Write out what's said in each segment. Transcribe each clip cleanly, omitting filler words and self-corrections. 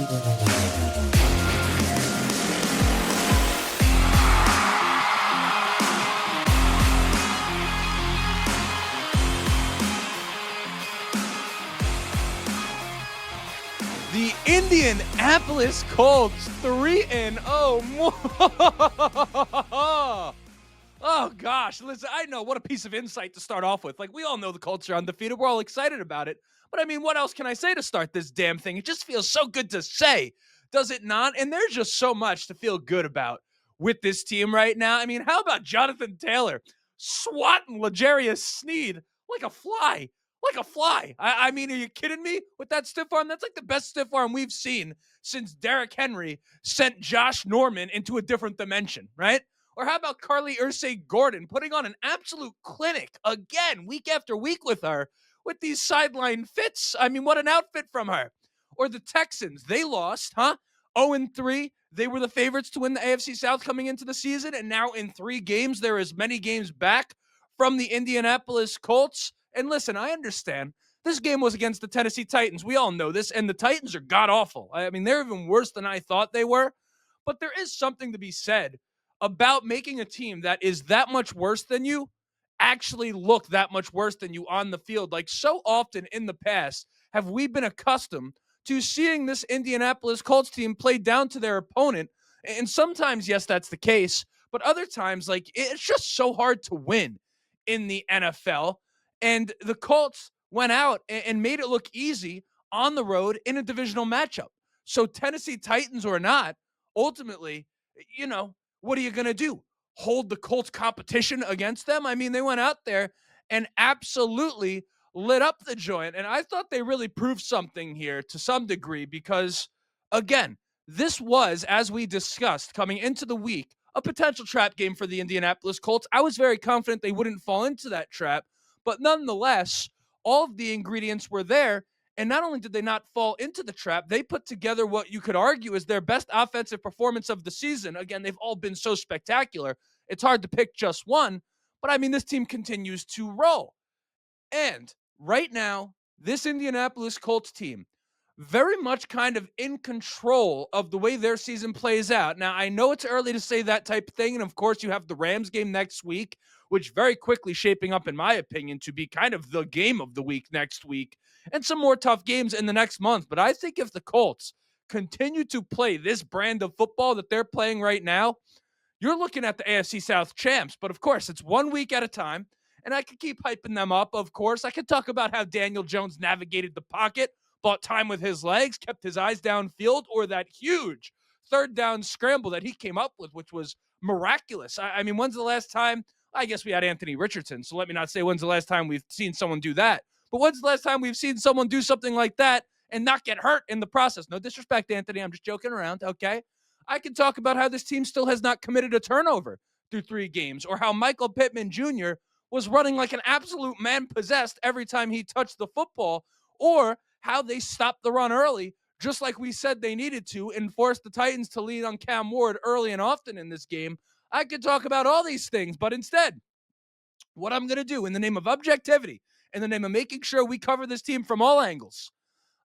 The Indianapolis Colts 3-0. Oh, gosh. Listen, I know what a piece of insight to start off with. Like, we all know the Colts are undefeated. We're all excited about it. But, I mean, what else can I say to start this damn thing? It just feels so good to say, does it not? And there's just so much to feel good about with this team right now. I mean, how about Jonathan Taylor swatting L'Jarius Sneed like a fly? Like a fly. I mean, are you kidding me with that stiff arm? That's like the best stiff arm we've seen since Derrick Henry sent Josh Norman into a different dimension, right? Or how about Carly Gordon putting on an absolute clinic again, week after week with her with these sideline fits? I mean, what an outfit from her. Or the Texans, they lost, huh? 0-3. They were the favorites to win the AFC South coming into the season, and now in 3 games, they're as many games back from the Indianapolis Colts. And listen, I understand. This game was against the Tennessee Titans. We all know this, and the Titans are god-awful. I mean, they're even worse than I thought they were. But there is something to be said about making a team that is that much worse than you actually look that much worse than you on the field. Like, so often in the past have we been accustomed to seeing this Indianapolis Colts team play down to their opponent. And sometimes, yes, that's the case. But other times, like, it's just so hard to win in the NFL. And the Colts went out and made it look easy on the road in a divisional matchup. So Tennessee Titans or not, ultimately, what are you going to do? Hold the Colts competition against them? I mean, they went out there and absolutely lit up the joint. And I thought they really proved something here to some degree because, again, this was, as we discussed, coming into the week, a potential trap game for the Indianapolis Colts. I was very confident they wouldn't fall into that trap. But nonetheless, all of the ingredients were there. And not only did they not fall into the trap, they put together what you could argue is their best offensive performance of the season. Again, they've all been so spectacular. It's hard to pick just one. But, I mean, this team continues to roll. And right now, this Indianapolis Colts team, very much kind of in control of the way their season plays out. Now, I know it's early to say that type of thing. And, of course, you have the Rams game next week, which very quickly shaping up, in my opinion, to be kind of the game of the week next week, and some more tough games in the next month. But I think if the Colts continue to play this brand of football that they're playing right now, you're looking at the AFC South champs. But, of course, it's 1 week at a time, and I could keep hyping them up, of course. I could talk about how Daniel Jones navigated the pocket, bought time with his legs, kept his eyes downfield, or that huge third down scramble that he came up with, which was miraculous. I mean, when's the last time? I guess we had Anthony Richardson, so let me not say when's the last time we've seen someone do that. But when's the last time we've seen someone do something like that and not get hurt in the process? No disrespect, Anthony. I'm just joking around, okay? I can talk about how this team still has not committed a turnover through 3 games, or how Michael Pittman Jr. was running like an absolute man possessed every time he touched the football, or how they stopped the run early, just like we said they needed to, and forced the Titans to lean on Cam Ward early and often in this game. I could talk about all these things, but instead, what I'm going to do in the name of objectivity, in the name of making sure we cover this team from all angles,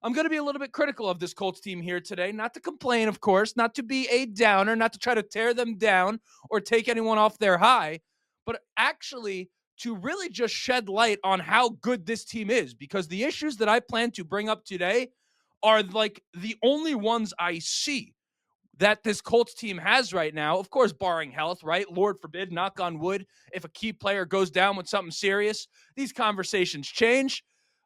I'm going to be a little bit critical of this Colts team here today. Not to complain, of course, not to be a downer, not to try to tear them down or take anyone off their high, but actually to really just shed light on how good this team is, because the issues that I plan to bring up today are like the only ones I see that this Colts team has right now. Of course, barring health, right? Lord forbid, knock on wood, if a key player goes down with something serious, these conversations change.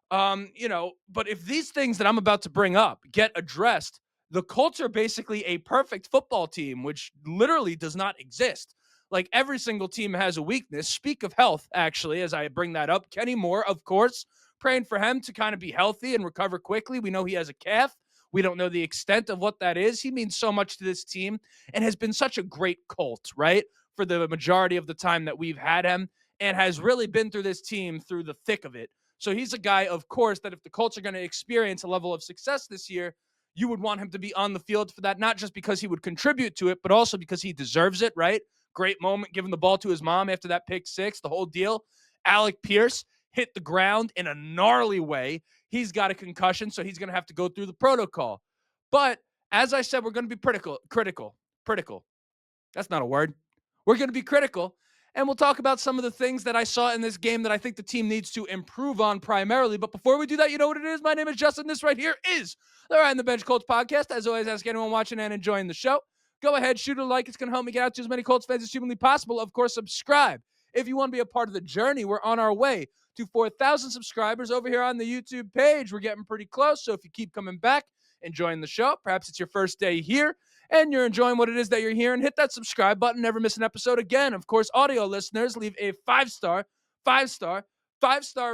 But if these things that I'm about to bring up get addressed, the Colts are basically a perfect football team, which literally does not exist. Like, every single team has a weakness. Speak of health, actually, as I bring that up, Kenny Moore, of course, praying for him to kind of be healthy and recover quickly. We know he has a calf. We don't know the extent of what that is. He means so much to this team and has been such a great Colt, right, for the majority of the time that we've had him, and has really been through this team through the thick of it. So he's a guy, of course, that if the Colts are going to experience a level of success this year, you would want him to be on the field for that, not just because he would contribute to it, but also because he deserves it, right? Great moment, giving the ball to his mom after that pick six, the whole deal. Alec Pierce hit the ground in a gnarly way. He's got a concussion, so he's going to have to go through the protocol. But as I said, we're going to be critical. That's not a word. We're going to be critical, and we'll talk about some of the things that I saw in this game that I think the team needs to improve on primarily. But before we do that, you know what it is? My name is Justin. This right here is the Ride on the Bench Colts podcast. As always, ask anyone watching and enjoying the show, go ahead, shoot a like. It's going to help me get out to as many Colts fans as humanly possible. Of course, subscribe. If you want to be a part of the journey, we're on our way to 4,000 subscribers over here on the YouTube page. We're getting pretty close, so if you keep coming back, enjoying the show, perhaps it's your first day here, and you're enjoying what it is that you're hearing, hit that subscribe button. Never miss an episode again. Of course, audio listeners, leave a five-star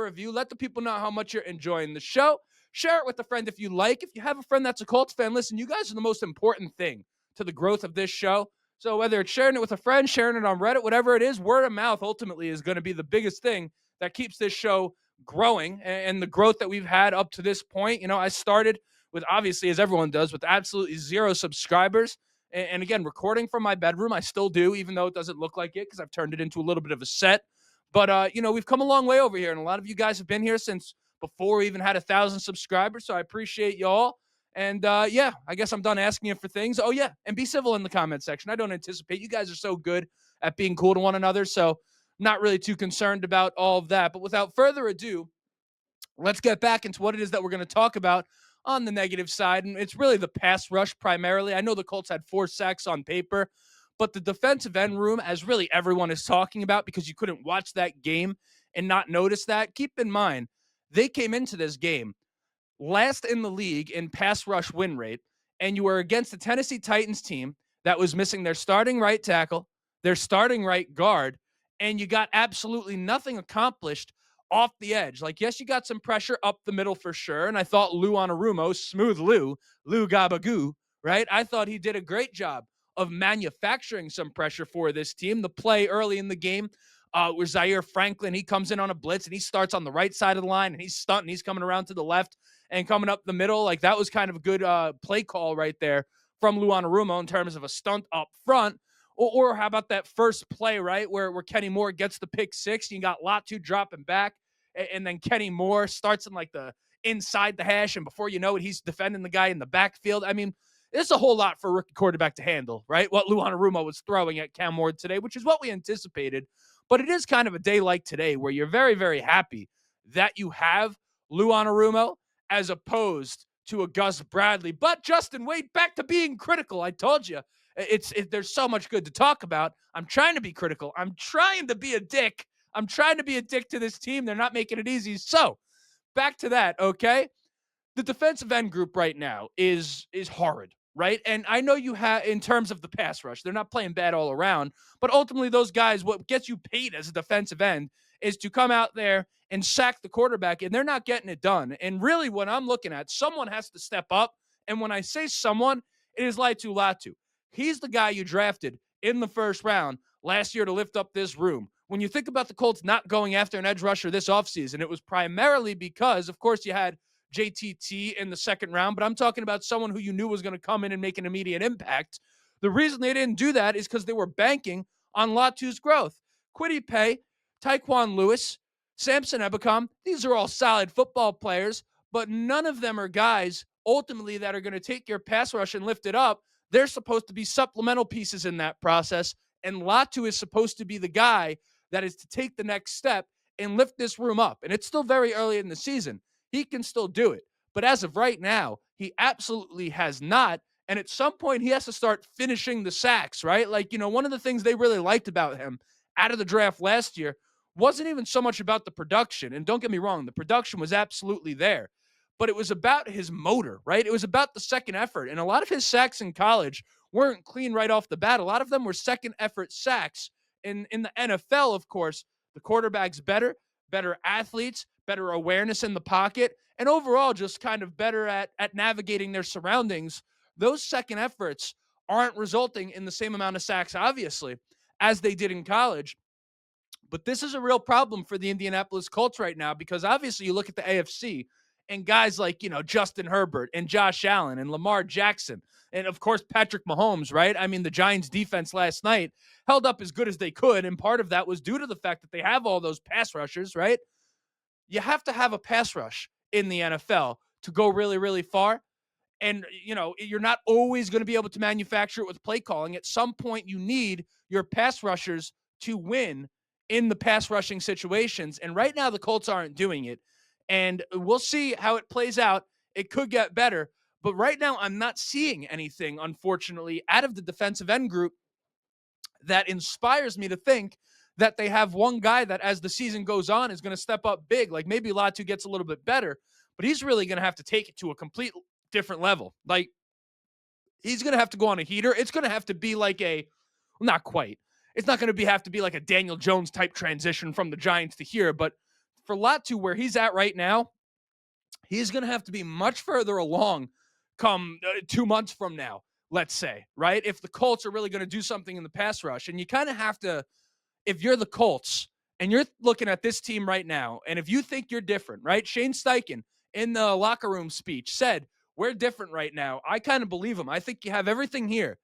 review. Let the people know how much you're enjoying the show. Share it with a friend if you like. If you have a friend that's a Colts fan, listen, you guys are the most important thing to the growth of this show. So whether it's sharing it with a friend, sharing it on Reddit, whatever it is, word of mouth ultimately is going to be the biggest thing that keeps this show growing and the growth that we've had up to this point. You know, I started with, obviously, as everyone does, with absolutely 0 subscribers. And again, recording from my bedroom, I still do, even though it doesn't look like it because I've turned it into a little bit of a set. But, you know, we've come a long way over here. And a lot of you guys have been here since before we even had 1,000 subscribers. So I appreciate y'all. And, yeah, I guess I'm done asking you for things. Oh, yeah. And be civil in the comment section. I don't anticipate. You guys are so good at being cool to one another. So not really too concerned about all of that. But without further ado, let's get back into what it is that we're going to talk about on the negative side. And it's really the pass rush primarily. I know the Colts had 4 sacks on paper, but the defensive end room, as really everyone is talking about, because you couldn't watch that game and not notice that, keep in mind, they came into this game last in the league in pass rush win rate, and you were against the Tennessee Titans team that was missing their starting right tackle, their starting right guard, and you got absolutely nothing accomplished off the edge. Like, yes, you got some pressure up the middle for sure, and I thought Lou Anarumo, smooth Lou Gabagoo, right? I thought he did a great job of manufacturing some pressure for this team. The play early in the game where Zaire Franklin, he comes in on a blitz and he starts on the right side of the line and he's stunting. He's coming around to the left and coming up the middle. Like, that was kind of a good play call right there from Lou Anarumo in terms of a stunt up front. Or how about that first play, right, where Kenny Moore gets the pick six, and you got Latu dropping back, and then Kenny Moore starts in like the inside the hash, and before you know it, he's defending the guy in the backfield. I mean, it's a whole lot for a rookie quarterback to handle, right? What Lou Anarumo was throwing at Cam Ward today, which is what we anticipated. But it is kind of a day like today where you're very, very happy that you have Lou Anarumo as opposed to a Gus Bradley. But Justin, wait, back to being critical. I told you, there's so much good to talk about. I'm trying to be critical. I'm trying to be a dick. I'm trying to be a dick to this team. They're not making it easy. So back to that, okay? The defensive end group right now is horrid, right? And I know you have, in terms of the pass rush, they're not playing bad all around, but ultimately those guys, what gets you paid as a defensive end is to come out there and sack the quarterback, and they're not getting it done. And really what I'm looking at, someone has to step up. And when I say someone, it is Latu. He's the guy you drafted in the first round last year to lift up this room. When you think about the Colts not going after an edge rusher this offseason, it was primarily because, of course, you had JTT in the second round, but I'm talking about someone who you knew was going to come in and make an immediate impact. The reason they didn't do that is because they were banking on Latu's growth. Kwity Paye, Taekwon Lewis, Samson Ebukam, these are all solid football players, but none of them are guys ultimately that are going to take your pass rush and lift it up. They're supposed to be supplemental pieces in that process, and Latu is supposed to be the guy that is to take the next step and lift this room up. And it's still very early in the season. He can still do it. But as of right now, he absolutely has not. And at some point, he has to start finishing the sacks, right? Like, you know, one of the things they really liked about him out of the draft last year wasn't even so much about the production. And don't get me wrong, the production was absolutely there. But it was about his motor, right? It was about the second effort. And a lot of his sacks in college weren't clean right off the bat. A lot of them were second effort sacks. In the NFL, of course, the quarterback's better athletes, better awareness in the pocket, and overall just kind of better at navigating their surroundings. Those second efforts aren't resulting in the same amount of sacks, obviously, as they did in college. But this is a real problem for the Indianapolis Colts right now, because obviously you look at the AFC and guys like, you know, Justin Herbert and Josh Allen and Lamar Jackson and, of course, Patrick Mahomes, right? I mean, the Giants defense last night held up as good as they could, and part of that was due to the fact that they have all those pass rushers, right? You have to have a pass rush in the NFL to go really, really far. And, you're not always going to be able to manufacture it with play calling. At some point, you need your pass rushers to win in the pass rushing situations. And right now, the Colts aren't doing it. And we'll see how it plays out. It could get better. But right now, I'm not seeing anything, unfortunately, out of the defensive end group that inspires me to think that they have one guy that, as the season goes on, is going to step up big. Like maybe Latu gets a little bit better, but he's really going to have to take it to a complete different level. Like he's going to have to go on a heater. It's going to have to be like not quite. It's not going to have to be like a Daniel Jones type transition from the Giants to here, but for Latu, where he's at right now, he's going to have to be much further along come 2 months from now, let's say, right? If the Colts are really going to do something in the pass rush, and you kind of have to, if you're the Colts and you're looking at this team right now, and if you think you're different, right? Shane Steichen in the locker room speech said, we're different right now. I kind of believe him. I think you have everything here.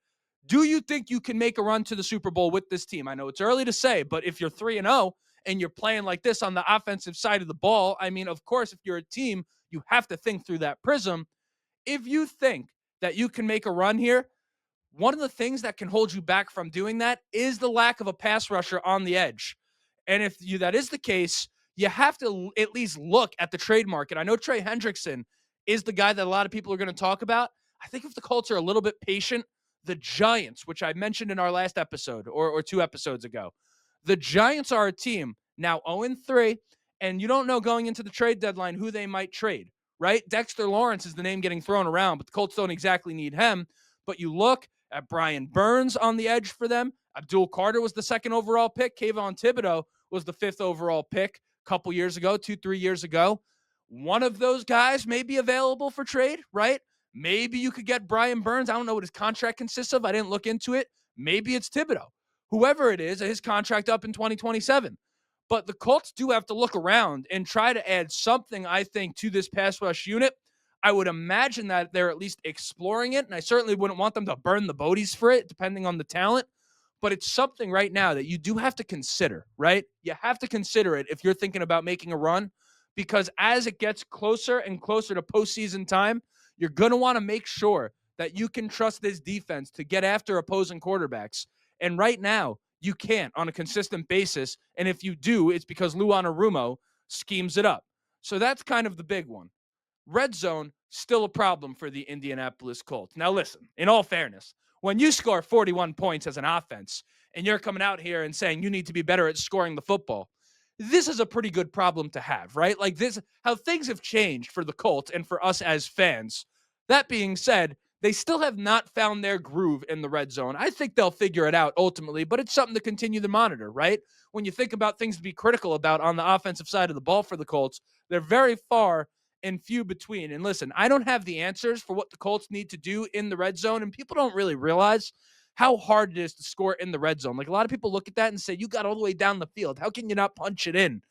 Do you think you can make a run to the Super Bowl with this team? I know it's early to say, but if you're 3-0 and you're playing like this on the offensive side of the ball, I mean, of course, if you're a team, you have to think through that prism. If you think that you can make a run here, one of the things that can hold you back from doing that is the lack of a pass rusher on the edge. And if that is the case, you have to at least look at the trade market. I know Trey Hendrickson is the guy that a lot of people are going to talk about. I think if the Colts are a little bit patient, the Giants, which I mentioned in our last episode or 2 episodes ago, the Giants are a team now 0-3, and you don't know going into the trade deadline who they might trade, right? Dexter Lawrence is the name getting thrown around, but the Colts don't exactly need him. But you look at Brian Burns on the edge for them. Abdul Carter was the second overall pick. Kayvon Thibodeau was the fifth overall pick a couple years ago, 2-3 years ago. One of those guys may be available for trade, right? Maybe you could get Brian Burns. I don't know what his contract consists of. I didn't look into it. Maybe it's Thibodeau. Whoever it is, his contract up in 2027. But the Colts do have to look around and try to add something, I think, to this pass rush unit. I would imagine that they're at least exploring it, and I certainly wouldn't want them to burn the boaties for it, depending on the talent. But it's something right now that you do have to consider, right? You have to consider it if you're thinking about making a run, because as it gets closer and closer to postseason time, you're going to want to make sure that you can trust this defense to get after opposing quarterbacks. And right now, you can't on a consistent basis. And if you do, it's because Lou Anarumo schemes it up. So that's kind of the big one. Red zone, still a problem for the Indianapolis Colts. Now, listen, in all fairness, when you score 41 points as an offense and you're coming out here and saying you need to be better at scoring the football, this is a pretty good problem to have, right? Like this, how things have changed for the Colts and for us as fans. That being said, they still have not found their groove in the red zone. I think they'll figure it out ultimately, but it's something to continue to monitor, right? When you think about things to be critical about on the offensive side of the ball for the Colts, they're very far and few between. And listen, I don't have the answers for what the Colts need to do in the red zone, and people don't really realize how hard it is to score in the red zone. Like a lot of people look at that and say, you got all the way down the field. How can you not punch it in?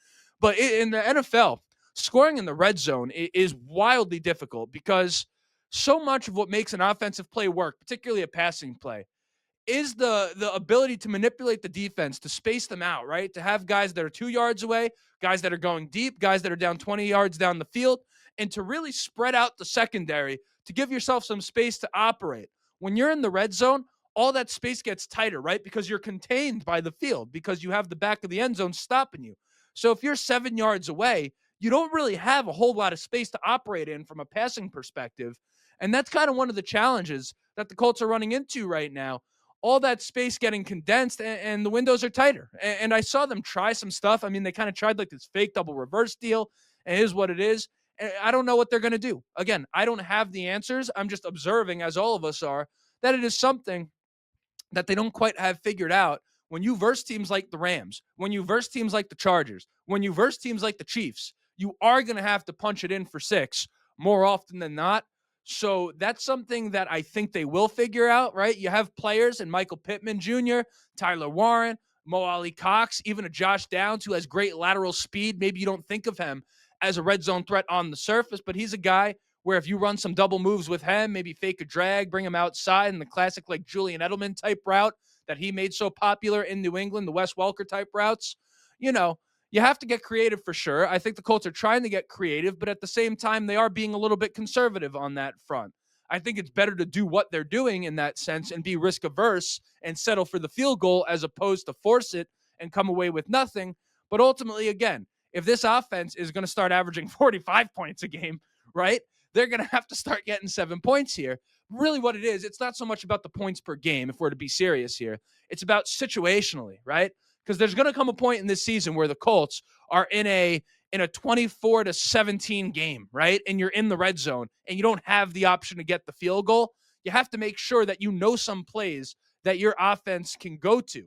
But in the NFL, scoring in the red zone is wildly difficult because so much of what makes an offensive play work, particularly a passing play, is the ability to manipulate the defense, to space them out, right? To have guys that are 2 yards away, guys that are going deep, guys that are down 20 yards down the field, and to really spread out the secondary to give yourself some space to operate. When you're in the red zone, all that space gets tighter, right? Because you're contained by the field, because you have the back of the end zone stopping you. So if you're 7 yards away, you don't really have a whole lot of space to operate in from a passing perspective. And that's kind of one of the challenges that the Colts are running into right now. All that space getting condensed and the windows are tighter. And I saw them try some stuff. I mean, they kind of tried like this fake double reverse deal, and it is what it is. And I don't know what they're going to do. Again, I don't have the answers. I'm just observing, as all of us are, that it is something that they don't quite have figured out. When you verse teams like the Rams, when you verse teams like the Chargers, when you verse teams like the Chiefs, you are going to have to punch it in for 6 more often than not. So that's something that I think they will figure out, right? You have players in Michael Pittman Jr., Tyler Warren, Mo Ali Cox, even a Josh Downs who has great lateral speed. Maybe you don't think of him as a red zone threat on the surface, but he's a guy where if you run some double moves with him, maybe fake a drag, bring him outside in the classic like Julian Edelman type route that he made so popular in New England, the Wes Welker type routes, you have to get creative for sure. I think the Colts are trying to get creative, but at the same time, they are being a little bit conservative on that front. I think it's better to do what they're doing in that sense and be risk averse and settle for the field goal as opposed to force it and come away with nothing. But ultimately, again, if this offense is going to start averaging 45 points a game, right, they're going to have to start getting 7 points here. Really what it is, it's not so much about the points per game, if we're to be serious here. It's about situationally, right? Because there's going to come a point in this season where the Colts are in a 24-17 game, right? And you're in the red zone and you don't have the option to get the field goal. You have to make sure that you know some plays that your offense can go to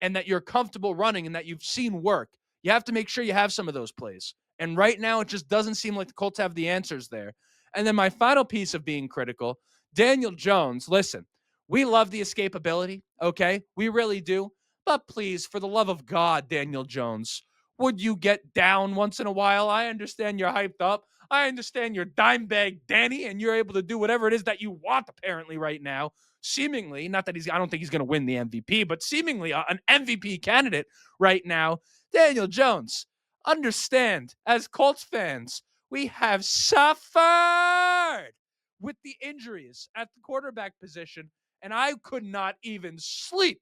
and that you're comfortable running and that you've seen work. You have to make sure you have some of those plays. And right now, it just doesn't seem like the Colts have the answers there. And then my final piece of being critical, Daniel Jones, listen, we love the escapability, okay? We really do. But please, for the love of God, Daniel Jones, would you get down once in a while? I understand you're hyped up. I understand you're dime bag Danny and you're able to do whatever it is that you want apparently right now. Seemingly, not that I don't think he's going to win the MVP, but seemingly an MVP candidate right now. Daniel Jones, understand, as Colts fans, we have suffered with the injuries at the quarterback position, and I could not even sleep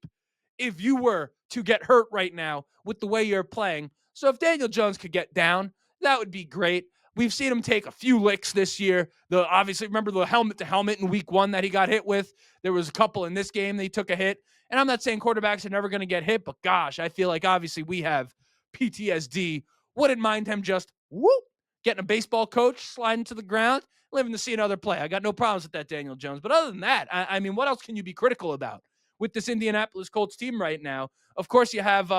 if you were to get hurt right now with the way you're playing. So if Daniel Jones could get down, that would be great. We've seen him take a few licks this year. Obviously, remember the helmet to helmet in week 1 that he got hit with? There was a couple in this game that he took a hit. And I'm not saying quarterbacks are never going to get hit, but gosh, I feel like obviously we have PTSD. Wouldn't mind him just getting a baseball coach, sliding to the ground, living to see another play. I got no problems with that, Daniel Jones. But other than that, I mean, what else can you be critical about with this Indianapolis Colts team right now? Of course, you have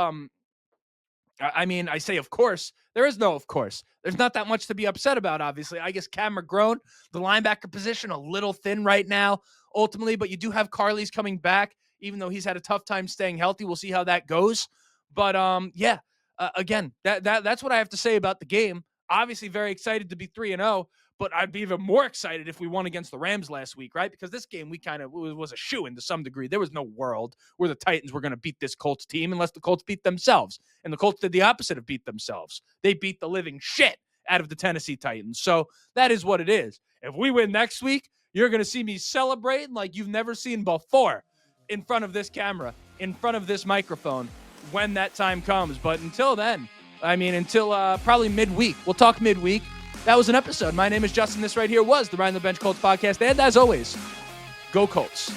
I say, of course. There is no of course. There's not that much to be upset about, obviously. I guess Cam McGrone, the linebacker position, a little thin right now, ultimately, but you do have Carly's coming back, even though he's had a tough time staying healthy. We'll see how that goes. But, again, that's what I have to say about the game. Obviously, very excited to be 3-0, but I'd be even more excited if we won against the Rams last week, right? Because this game, we kind of was a shoo-in to some degree. There was no world where the Titans were going to beat this Colts team unless the Colts beat themselves. And the Colts did the opposite of beat themselves. They beat the living shit out of the Tennessee Titans. So that is what it is. If we win next week, you're going to see me celebrating like you've never seen before in front of this camera, in front of this microphone when that time comes. But until then, until probably midweek. We'll talk midweek. That was an episode. My name is Justin. This right here was the Ride on the Bench Colts podcast. And as always, go Colts.